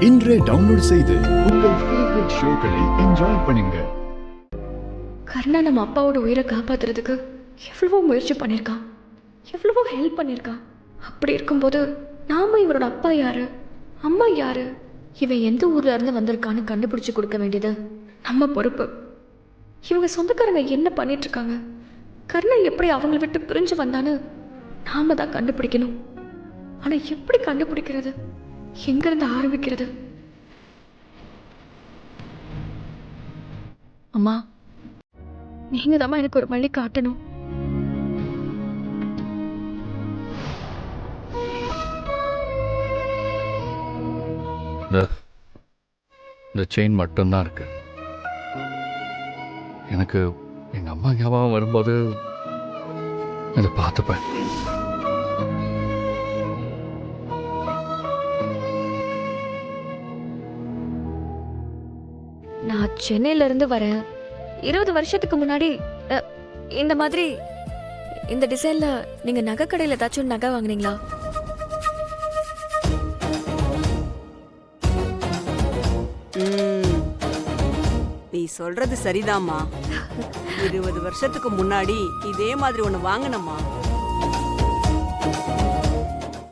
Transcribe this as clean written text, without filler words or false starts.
இன்றே டவுன்லோட் செய்து உங்கள் ஃபேவரட் ஷோக்களை என்ஜாய் பண்ணுங்க. கர்ணா நம்ம அப்பாவோட உயிரை காப்பாத்துறதுக்கு எவ்வளவோ முயற்சி பண்ணியிருக்கான், எவ்வளவோ ஹெல்ப் பண்ணியிருக்கான். அப்படி இருக்கும்போது நாம இவரோட அப்பா யாரு, அம்மா யாரு, இவன் எந்த ஊர்ல இருந்து வந்திருக்கான்னு கண்டுபிடிச்சு கொடுக்க வேண்டியது நம்ம பொறுப்பு. இவங்க சொந்தக்காரங்க என்ன பண்ணிட்டு இருக்காங்க, கர்ணன் எப்படி அவங்கள விட்டு பிரிஞ்சு வந்தான்னு நாம தான் கண்டுபிடிக்கணும். ஆனா எப்படி கண்டுபிடிக்கிறது, எங்கிருந்து ஆரம்பிக்கிறது? அம்மா, நீங்க தான் எனக்கு ஒரு வழி காட்டணும். இந்த செயின் மட்டும்தான் இருக்கு. எனக்கு எங்க அம்மா ஞாபகம் வரும்போது இதை பார்த்துப்பேன். நான் சென்னையில இருந்து வரேன். 20 வருஷத்துக்கு முன்னாடி இந்த மாதிரி இந்த டிசைன்ல நீங்க நகை கடையில் ஏதாச்சும் நகை வாங்குனீங்களா? நீ சொல்றது சரிதாம்மா. 20 வருஷத்துக்கு முன்னாடி இதே மாதிரி ஒண்ணு வாங்கினம்மா.